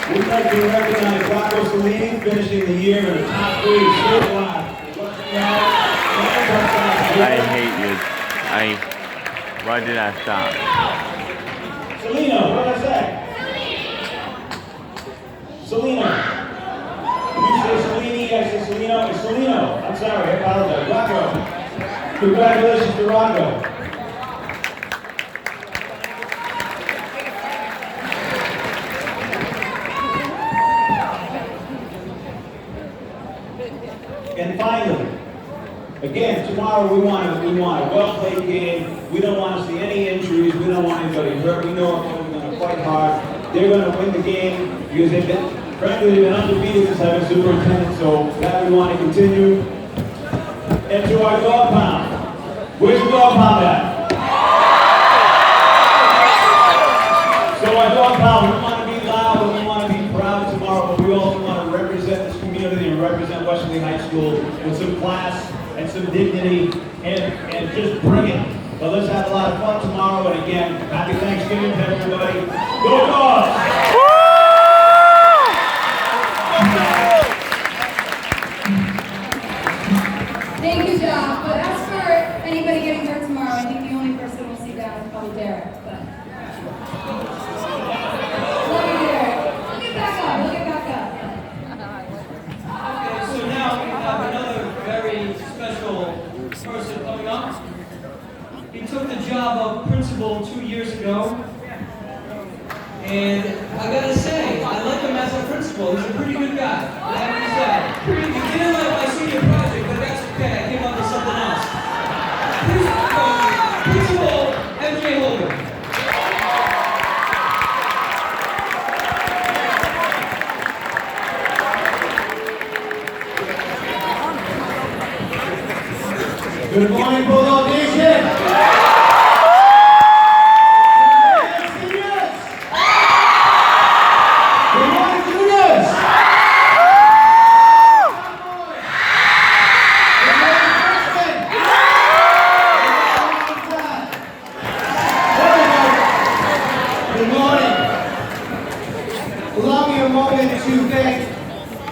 We'd like to recognize Rocco Cellini, finishing the year in the top 3 statewide. I hate you. Why did I stop? Celino, what did I say? Celino. You say Cellini, I say Celino. It's Celino. I'm sorry, I apologize. Rocco. Congratulations to Rocco. And finally, again, tomorrow we want a well-played game. We don't want to see any injuries. We don't want anybody hurt. We know our folks are going to fight hard. They're going to win the game because they've been, frankly, they've been undefeated since having superintendent. So that we want to continue. And to our dog pound. Where's the dog pound at? So our dog pound, we want to be loud and we want to be proud tomorrow, but we also want to represent this community and represent Westerly High School with some class and some dignity and just bring it. But let's have a lot of fun tomorrow, and again, happy Thanksgiving to everybody. Go Dogs! Thank you, John. But as for anybody getting hurt tomorrow, I think the only person we'll see down is probably Derek. But love you, Derek. We'll get back up. We'll get back up. Okay, so now we have another very special person coming up. He took the job of principal 2 years ago. And I gotta say, I like him as a principal. He's a pretty good guy. I have to say. He didn't like my senior project, but that's okay. I came up with something else. Principal MJ Holder. Good morning, Bulldog Nation! Good morning, Juniors! Good morning, freshmen! Good morning. Allow me a moment to thank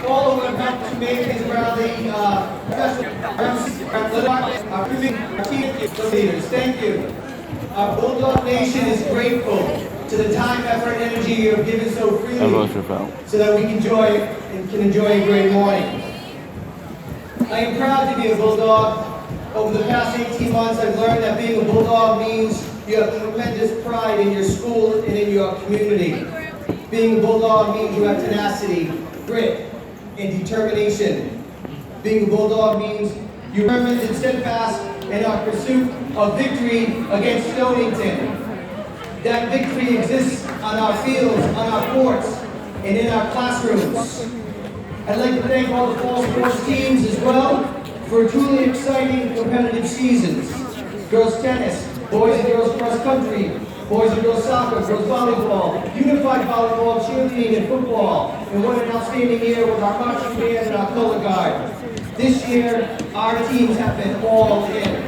all who have helped to make this rally leaders. Thank you. Our Bulldog Nation is grateful to the time, effort, and energy you have given so freely so that we can enjoy a great morning. I am proud to be a Bulldog. Over the past 18 months, I've learned that being a Bulldog means you have tremendous pride in your school and in your community. Being a Bulldog means you have tenacity, grit, and determination. Being a Bulldog means you remain steadfast in our pursuit of victory against Stonington. That victory exists on our fields, on our courts, and in our classrooms. I'd like to thank all the fall sports teams as well for truly exciting competitive seasons. Girls tennis, boys and girls cross country, boys and girls soccer, girls volleyball, unified volleyball, cheerleading, and football. And what an outstanding year with our marching band and our color guard. This year, our teams have been all in.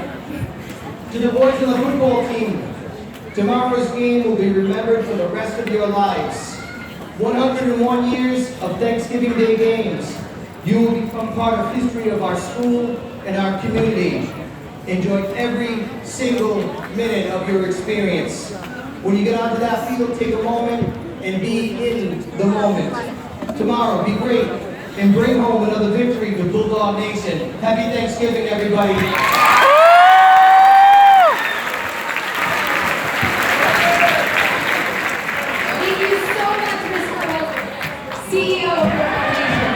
To the boys on the football team, tomorrow's game will be remembered for the rest of your lives. 101 years of Thanksgiving Day games. You will become part of history of our school and our community. Enjoy every single minute of your experience. When you get onto that field, take a moment and be in the moment. Tomorrow, be great and bring home another victory with Bulldog Nation. Happy Thanksgiving, everybody. Thank you so much, Mr. Holder, CEO of Bulldog Nation.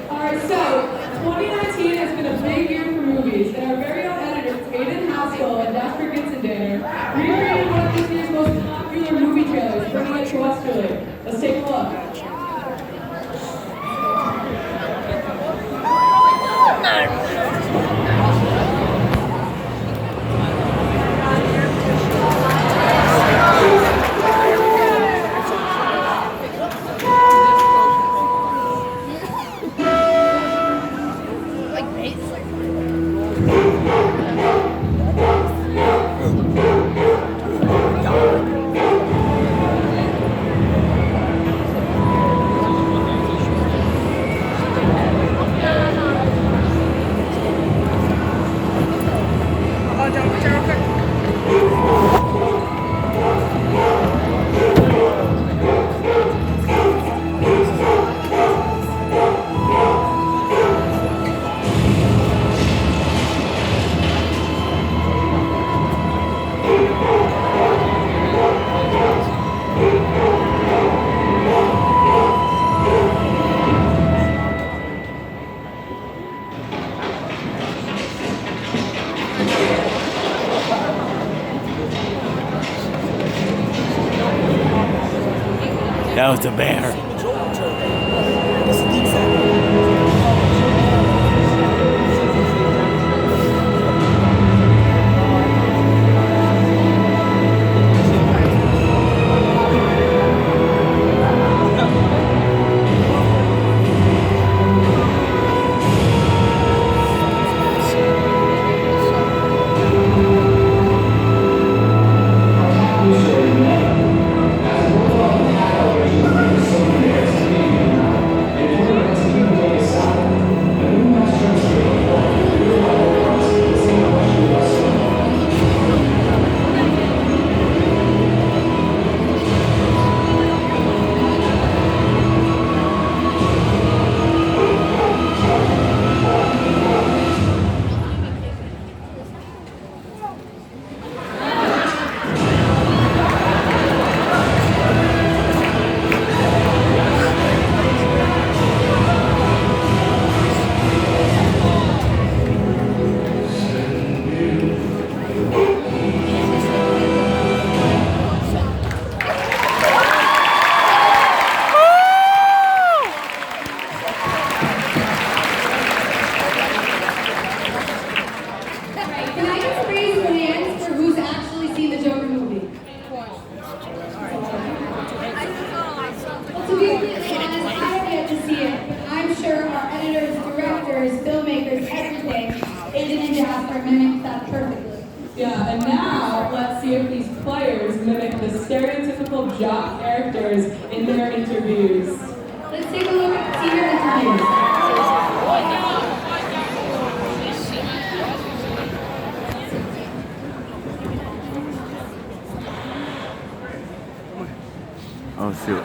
All right, so 2019 has been a big year for movies, and our very own editors, Aiden Haskell and Jasper Gitzendaner, recreated one of this year's most popular movie trailers, bringing it to Westerly. Let's take a look. That was a bear. Can I just raise my hands for who's actually seen the Joker movie? Well, to be completely honest, I have yet to see it, but I'm sure our editors, directors, filmmakers, everything, Aiden and Jasper mimicked that perfectly. Yeah, and now let's see if these players mimic the stereotypical jock characters in their interviews. Let's take a look at the senior interviews. Oh shoot.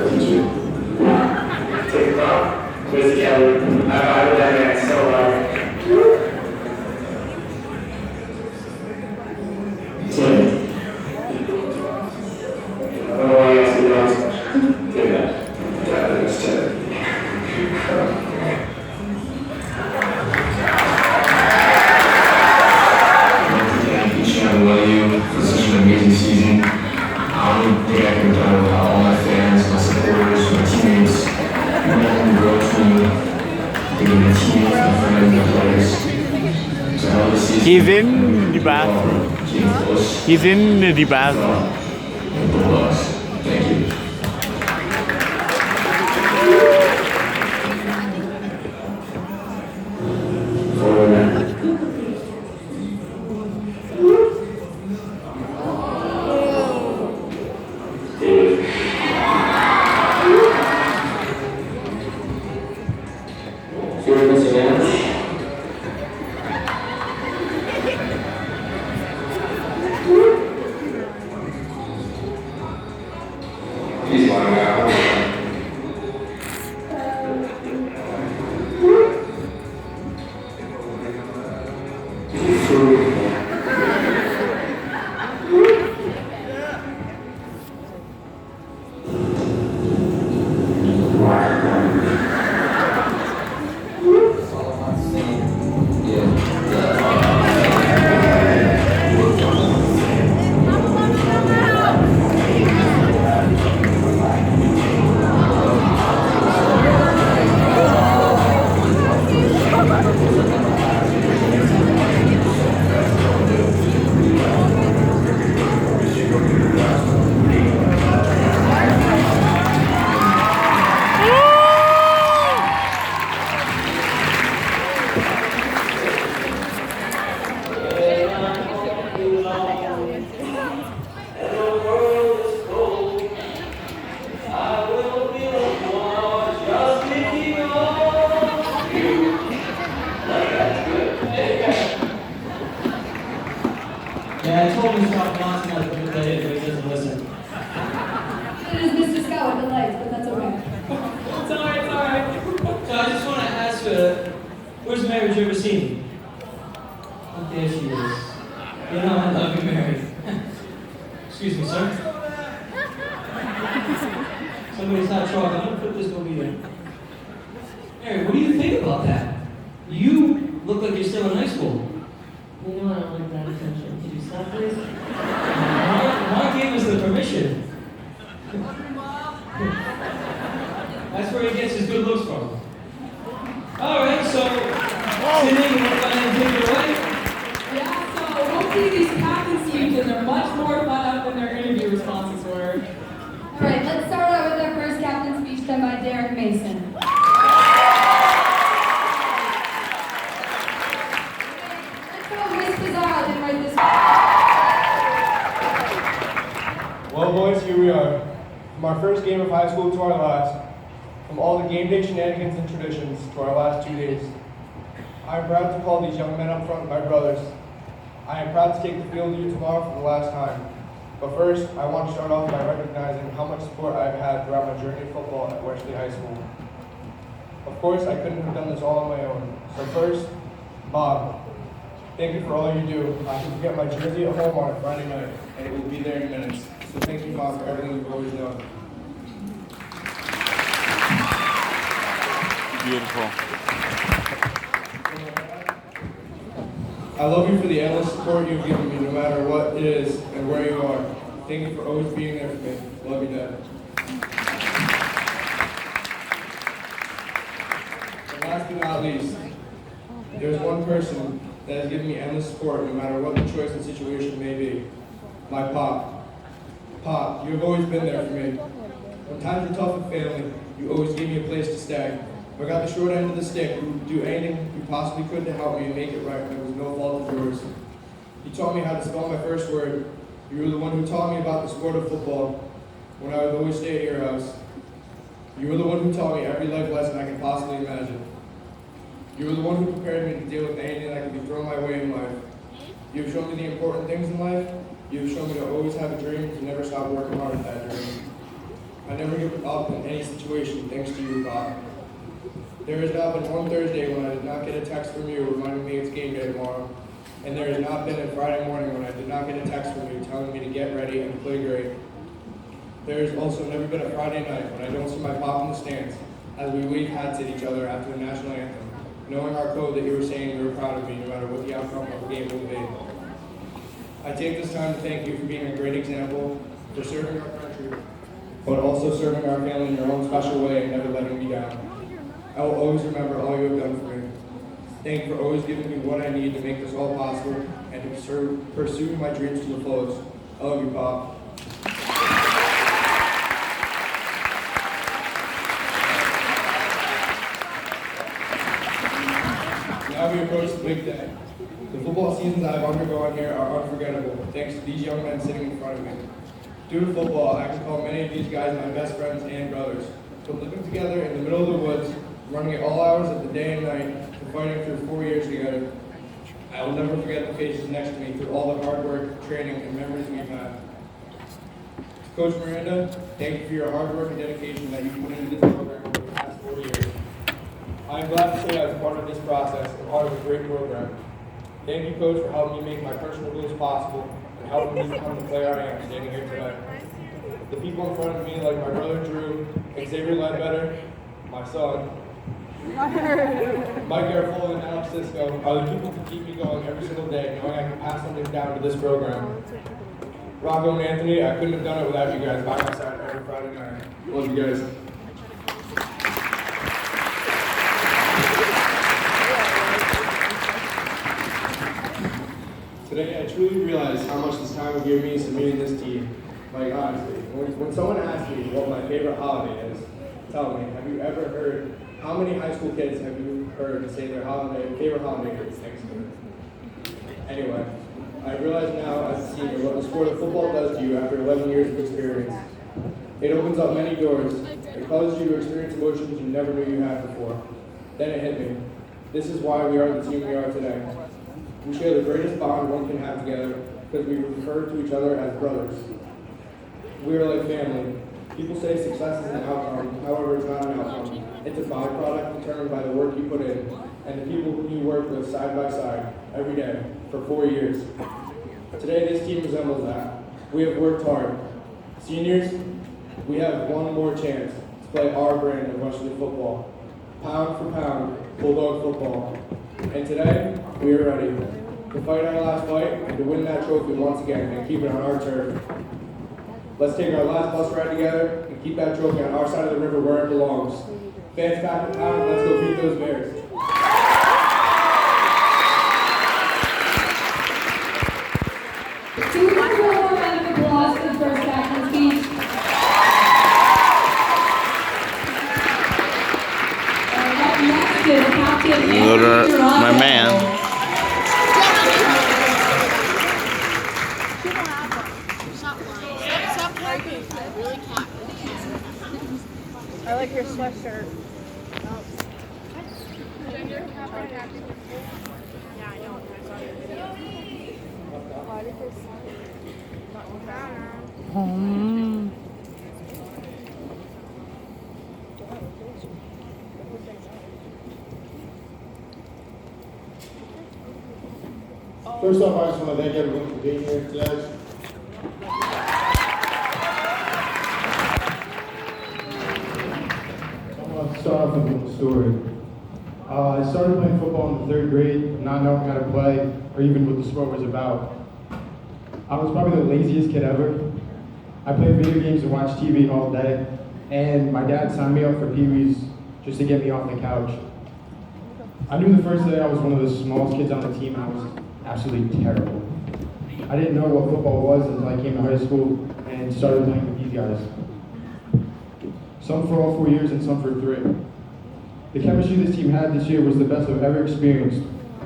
a teacher. Take a thought. Mr. Kelly, I admire that man so hard. 10. I don't know why you asked me the last question. Give that. Yeah, I think it's 10. Each and every one of you for such an amazing season. I don't think I could have done it without all my fans, my supporters, my teammates, everyone who wrote for me, thinking my teammates, my friends, my players. So how this season, He's in the bathroom. getting close. He's in the bathroom. And Bulldogs. Thank you. He's lying out. Yeah, I told him to stop bouncing out the but he doesn't listen. It is Mr. Scott with the lights, but that's okay. It's alright. So I just want to ask, where's Mary Gervasini? Oh, there she is. You know I love you, Mary. Excuse me, sir. Somebody's hot chocolate. I'm gonna put this over here. Mary, what do you think about that? You look like you're still in high school. You know I don't like that attention. Could you stop, please? Mark gave us the permission. That's where he gets his good looks from. Alright, so Sydney, you want to go ahead and take it away? Yeah, so hopefully these captain speeches are much more fun up than their interview responses were. All right, let's start out with our first captain speech done by Derek Mason. Let's go Miss Pizarro and write this. Well, boys, here we are. From our first game of high school to our last, from all the game day shenanigans and traditions to our last 2 days. I am proud to call these young men up front my brothers. I am proud to take the field with you tomorrow for the last time. But first, I want to start off by recognizing how much support I've had throughout my journey of football at Wesley High School. Of course, I couldn't have done this all on my own. So first, Bob, thank you for all you do. I can get my jersey at home on a Friday night, and it will be there in minutes. So thank you, Bob, for everything you've always done. Beautiful. I love you for the endless support you've given me, no matter what it is and where you are. Thank you for always being there for me. Love you, Dad. And last but not least, there's one person that has given me endless support, no matter what the choice and situation may be. My Pop. Pop, you have always been there for me. When times were tough with family, you always gave me a place to stay. If I got the short end of the stick, you would do anything you possibly could to help me and make it right when it was no fault of yours. You taught me how to spell my first word. You were the one who taught me about the sport of football when I would always stay at your house. You were the one who taught me every life lesson I could possibly imagine. You were the one who prepared me to deal with anything that could be thrown my way in life. You have shown me the important things in life. You have shown me to always have a dream and to never stop working hard at that dream. I never give up in any situation thanks to you, Pop. There has not been one Thursday when I did not get a text from you reminding me it's game day tomorrow. And there has not been a Friday morning when I did not get a text from you telling me to get ready and play great. There has also never been a Friday night when I don't see my Pop in the stands as we wave hats at each other after the national anthem, knowing our code that you were saying you were proud of me no matter what the outcome of the game will be. I take this time to thank you for being a great example, for serving our country, but also serving our family in your own special way and never letting me down. I will always remember all you have done for me. Thank you for always giving me what I need to make this all possible and to pursue my dreams to the fullest. I love you, Pop. Now we approach the big day. The football seasons I have undergone here are unforgettable, thanks to these young men sitting in front of me. Due to football, I can call many of these guys my best friends and brothers. But living together in the middle of the woods, running at all hours of the day and night, and fighting through 4 years together, I will never forget the faces next to me through all the hard work, training, and memories we've had. Coach Miranda, thank you for your hard work and dedication that you've put into this program over the past 4 years. I am glad to say I was part of this process and part of a great program. Thank you, Coach, for helping me make my personal goals possible and helping me become the player I am standing here today. The people in front of me, like my brother Drew, Xavier Ledbetter, my son, Mike Garofalo and Alex Cisco, are the people who keep me going every single day, knowing I can pass something down to this program. Rocco and Anthony, I couldn't have done it without you guys by my side every Friday night. Love you guys. Today, I truly realize how much this time of year means to me and this team. Like, honestly, when someone asks me what my favorite holiday is, tell me, have you ever heard, how many high school kids have you heard say their favorite holiday is Thanksgiving? Anyway, I realize now as a senior what the sport of football does to you after 11 years of experience. It opens up many doors. It causes you to experience emotions you never knew you had before. Then it hit me. This is why we are the team we are today. We share the greatest bond one can have together because we refer to each other as brothers. We are like family. People say success is an outcome, however it's not an outcome. It's a byproduct determined by the work you put in and the people who you work with side by side every day for 4 years. Today this team resembles that. We have worked hard. Seniors, we have one more chance to play our brand of Westerly football. Pound for pound, Bulldog football. And today, we are ready to fight our last fight and to win that trophy once again and keep it on our turf. Let's take our last bus ride together and keep that trophy on our side of the river where it belongs. Fans back to town, let's go beat those Bears. Do we have one more round of applause for the first captain speech? Up next is Captain My man. I like your sweatshirt. First off, I just want to thank everyone for being here today. I want to start off with a little story. I started playing football in the 3rd grade, not knowing how to play or even what the sport was about. I was probably the laziest kid ever. I played video games and watched TV all day, and my dad signed me up for Pee-wees just to get me off the couch. I knew the first day I was one of the smallest kids on the team, and I was absolutely terrible. I didn't know what football was until I came to high school and started playing with these guys. Some for all 4 years and some for 3. The chemistry this team had this year was the best I've ever experienced.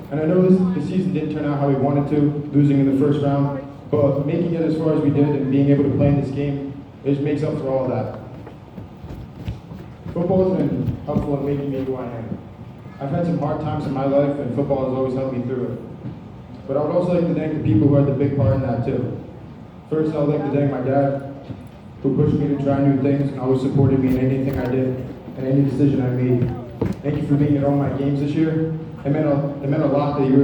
And I know this season didn't turn out how we wanted to, losing in the first round, but making it as far as we did and being able to play in this game, it just makes up for all of that. Football has been helpful in making me who I am. I've had some hard times in my life, and football has always helped me through it. But I would also like to thank the people who had the big part in that too. First, I would like to thank my dad. who pushed me to try new things and always supported me in anything I did and any decision I made. Thank you for being at all my games this year. It meant a lot that you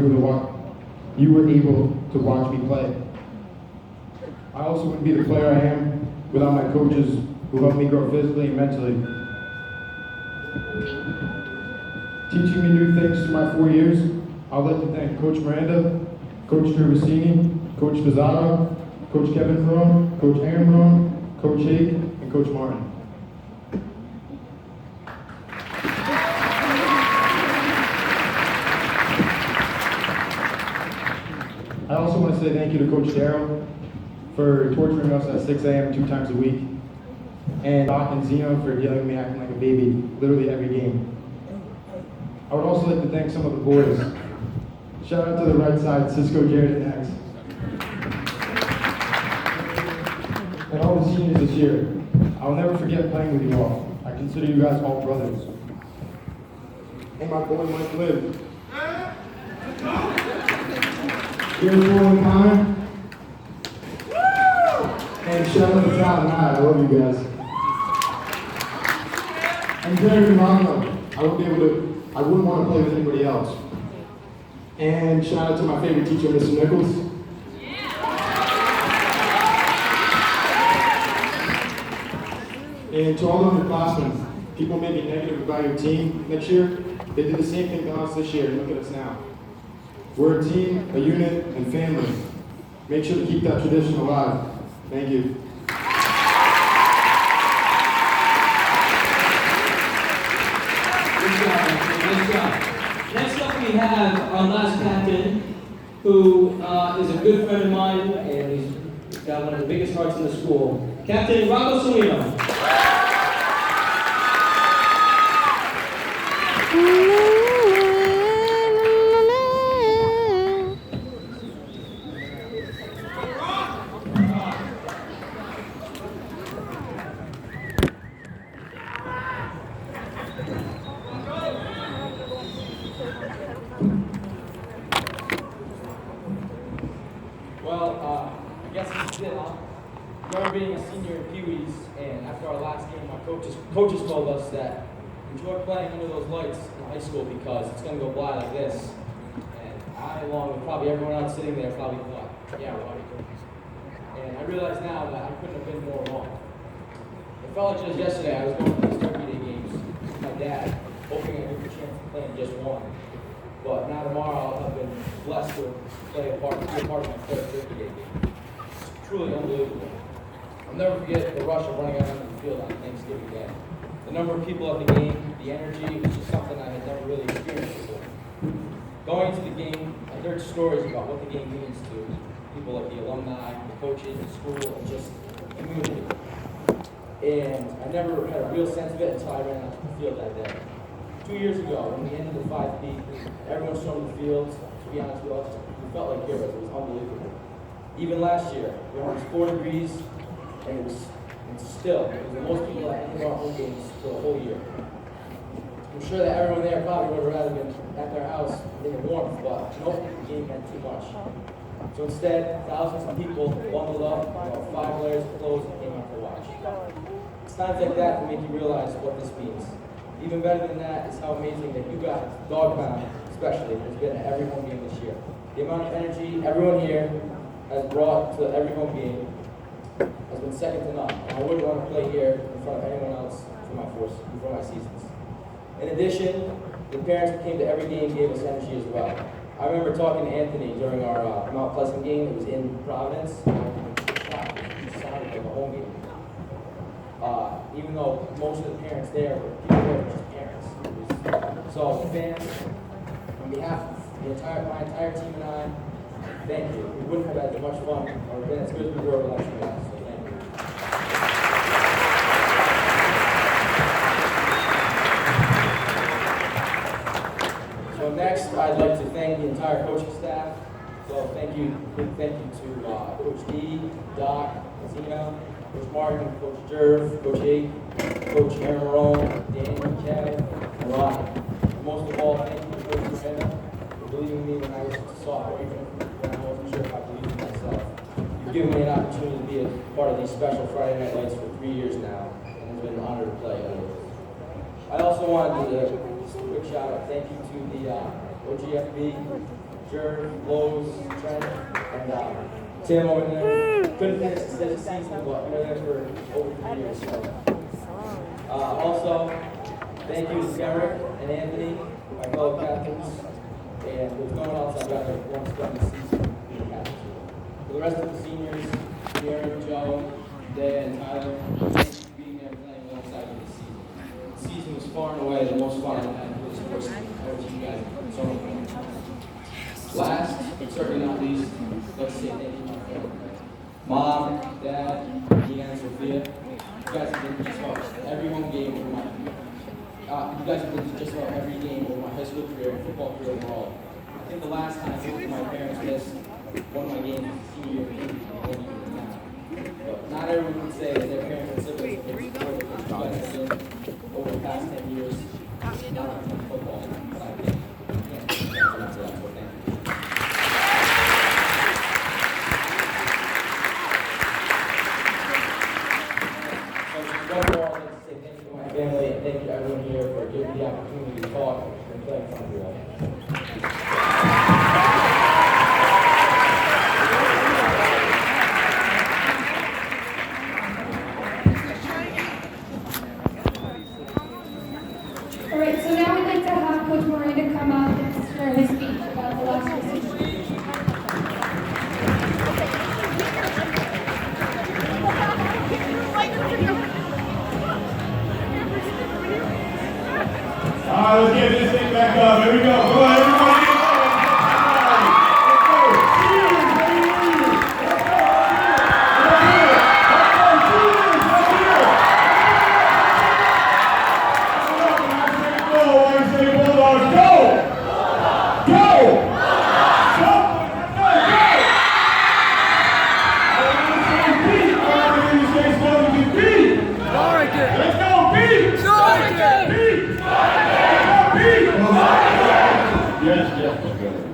were able to watch me play. I also wouldn't be the player I am without my coaches who helped me grow physically and mentally. Teaching me new things through my 4 years, I'd like to thank Coach Miranda, Coach Gervasini, Coach Pizzato, Coach Kevin Crone, Coach Aaron Crone, Coach Hake, and Coach Martin. I also want to say thank you to Coach Darrow for torturing us at 6 a.m. 2 times a week, and Doc and Zeno for dealing with me acting like a baby literally every game. I would also like to thank some of the boys. Shout out to the right side, Cisco, Jared, and X. And all the seniors this year. I'll never forget playing with you all. I consider you guys all brothers. And my boy Mike Liv. Here's one time. And shout out to Todd and I love you guys. And Jerry Romano, I wouldn't want to play with anybody else. And shout out to my favorite teacher, Mr. Nichols. And to all of your underclassmen, people may be negative about your team next year. They did the same thing to us this year, and look at us now. We're a team, a unit, and family. Make sure to keep that tradition alive. Thank you. Good job. Next up we have our last captain, who is a good friend of mine, and he's got one of the biggest hearts in the school. Captain Rocco Salino. I guess this is it, huh? I remember being a senior in Pee Wee's, and after our last game, my coaches told us that enjoy playing under those lights in high school because it's going to go by like this. And I, along with probably everyone else sitting there, probably thought, yeah, right. And I realize now that I couldn't have been more wrong. It felt like just yesterday I was going to these Turkey Day games with my dad, hoping I get the chance to play in just one. But now tomorrow I'll have been blessed to be a part of my third Turkey Day game. It's truly unbelievable. I'll never forget the rush of running out onto the field on Thanksgiving Day. The number of people at the game, the energy, was just something I had never really experienced before. Going into the game, I heard stories about what the game means to people like the alumni, the coaches, the school, and just the community. And I never had a real sense of it until I ran out to the field that day. 2 years ago, when we ended the 5 peak, everyone stormed the fields. To be honest with us, we felt like heroes. It was unbelievable. Even last year, when it was 4 degrees, and it was still, it was the most people at any of our home games for the whole year. I'm sure that everyone there probably would have rather been at their house in the warmth, but nope, the game meant too much. So instead, thousands of people bundled up, about 5 layers of clothes, and came out to watch. It's times like that that make you realize what this means. Even better than that is how amazing that you guys, Dog Pound especially, has been at every home game this year. The amount of energy everyone here has brought to every home game has been second to none. And I wouldn't want to play here in front of anyone else for my seasons. In addition, the parents who came to every game gave us energy as well. I remember talking to Anthony during our Mount Pleasant game. It was in Providence. It sounded like a home game. Even though most of the parents there were just parents. So fans, on behalf of my entire team and I, thank you. We wouldn't have had as much fun or been as good as we were without you guys. So thank you. So next, I'd like to thank the entire coaching staff. So thank you to Coach D, Doc, Zeno, Coach Martin, Coach Jerv, Coach Hake, Coach Aaron Rowan, Daniel, Kev, and Ronnie. Most of all, thank you to Coach Miranda for believing in me when I was a sophomore, even when I wasn't sure if I believed in myself. You given me an opportunity to be a part of these special Friday Night Lights for 3 years now, and it's been an honor to play. I also wanted to just a quick shout out, thank you to the OGFB, Jer, Lowe's, Trent, and Tim over there. Couldn't finish the season, but we were there for over 3 years. So. Also, thank you to Derek and Anthony, my fellow captains, and what's going on is I've got one step in the season being captain. For the rest of the seniors, Jared, Joe, Day, and Tyler, thank you for being there playing alongside me this season. The season was far and away the most fun I've had for the sports team. I wish you guys so much fun. Last, but certainly not least, let's say thank you to my family. Mom, Dad, Deanna, and Sophia, you guys have been just about every home game over my you guys have been to just about every game over my high school career and football career overall. I think the last time my parents missed one of my games was senior year of English now. But not everyone can say that their parents and siblings have been supportive of what you guys have been over the past 10 years, not only football, but I think you can't thank you enough for that, so thank you. Overall, I'd like to say thank you to my family and thank you to everyone here for giving me the opportunity to talk and play in front of you all. All right, so now we'd like to have Coach Murray to come up and share his speech about the last season. Let's get this thing back up. Here we go. Go ahead, everybody.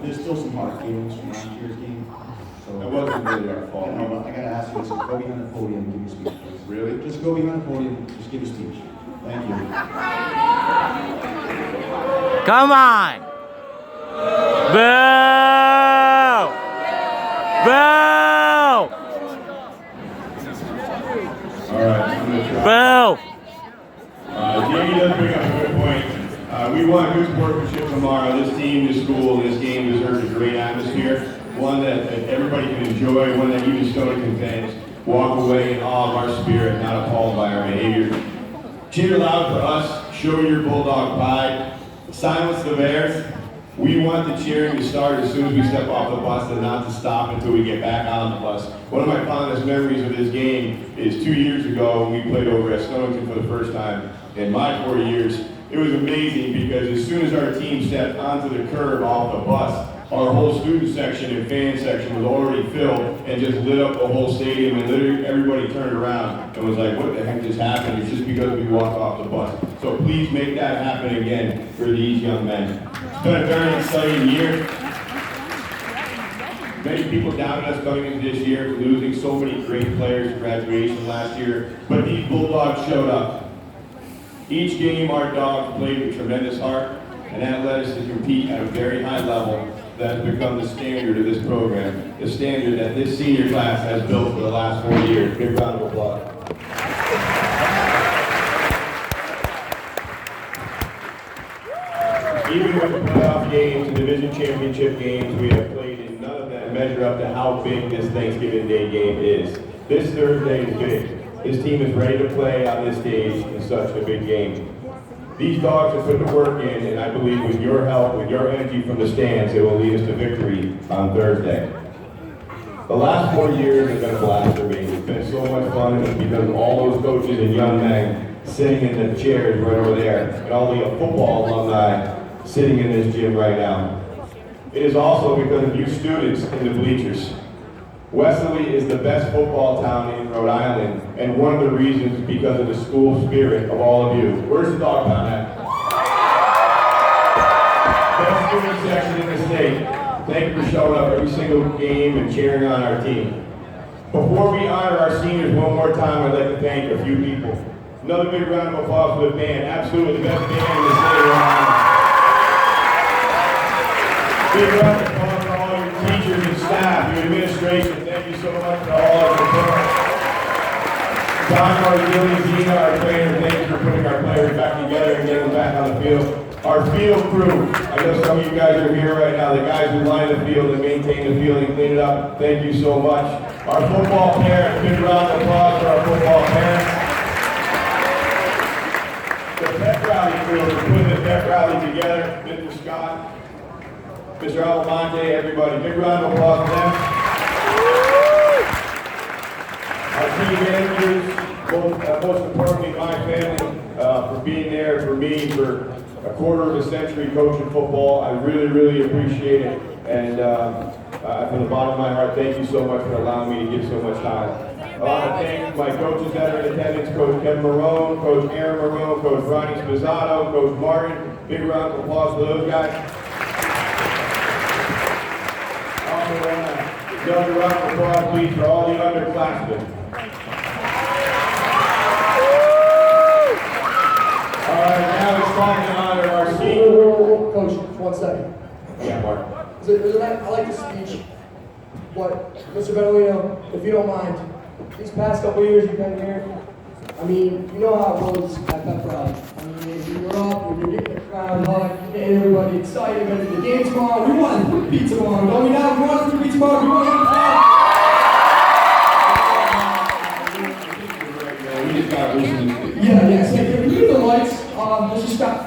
There's still some hard feelings from last year's game. So it wasn't really our fault. No, I gotta ask you to go behind the podium and give me a speech, please. Really? Just go behind the podium, just give a speech. Thank you. Come on! Boo! Boo! All right, I'm gonna try. Boo! Jamie does bring up a good point. We want good sportsmanship tomorrow. This team, this school, this game deserves a great atmosphere. One that everybody can enjoy, one that even Stoneton fans walk away in awe of our spirit, not appalled by our behavior. Cheer loud for us, show your Bulldog pride, silence the Bears. We want the cheering to start as soon as we step off the bus and not to stop until we get back on the bus. One of my fondest memories of this game is 2 years ago when we played over at Stoneton for the first time in my 4 years. It was amazing because as soon as our team stepped onto the curb off the bus, our whole student section and fan section was already filled and just lit up the whole stadium, and literally everybody turned around and was like, what the heck just happened? It's just because we walked off the bus. So please make that happen again for these young men. It's been a very exciting year. Many people doubted us coming into this year, losing so many great players at graduation last year, but these Bulldogs showed up. Each game our dogs played with tremendous heart, and that led us to compete at a very high level that has become the standard of this program, the standard that this senior class has built for the last 4 years. Big round of applause. Even with the playoff games and division championship games we have played in, none of them measure up to how big this Thanksgiving Day game is. This Thursday is big. This team is ready to play on this stage in such a big game. These dogs have put the work in, and I believe with your help, with your energy from the stands, it will lead us to victory on Thursday. The last 4 years have been a blast for me. It's been so much fun, and it's because of all those coaches and young men sitting in the chairs right over there, and all the football alumni sitting in this gym right now. It is also because of you students in the bleachers. Westerly is the best football town in Rhode Island, and one of the reasons is because of the school spirit of all of you. Where's the dog pound at? Best student section in the state. Thank you for showing up every single game and cheering on our team. Before we honor our seniors one more time, I'd like to thank a few people. Another big round of applause for the band. Absolutely the best band in the state right now. Big round of applause for all your teachers and staff, your administration. Thank you so much for all of your support. Don, our Gilly, Gina, our trainer, thank you for putting our players back together and getting them back on the field. Our field crew, I know some of you guys are here right now, the guys who line the field and maintain the field and clean it up, thank you so much. Our football parents, big round of applause for our football parents. The pep rally crew, for putting the pep rally together, Mr. Scott, Mr. Almonte, everybody, big round of applause for them. Our team managers, most importantly my family, for being there for me for a quarter of a century coaching football. I really, really appreciate it. And from the bottom of my heart, thank you so much for allowing me to give so much time. I want to thank my coaches that are in attendance, Coach Kevin Marone, Coach Aaron Marone, Coach Ronnie Spizzato, Coach Martin. Big round of applause for those guys. Also want to another round of applause, please, for all the underclassmen. All right, now it's time to honor our senior. Coach, 1 second. Yeah, Mark. I like the speech, but Mr. Bellino, if you don't mind, these past couple years you've been here, I mean, you know how it goes at Pep Rally. I mean, you're up, you're getting the crowd hot, you're getting everybody excited, ready for the game tomorrow. We want a 3-peat tomorrow. Don't we now? We want a 3-peat tomorrow. We want to We just got to listen. Yeah, so can we do the lights? Mr. Scott.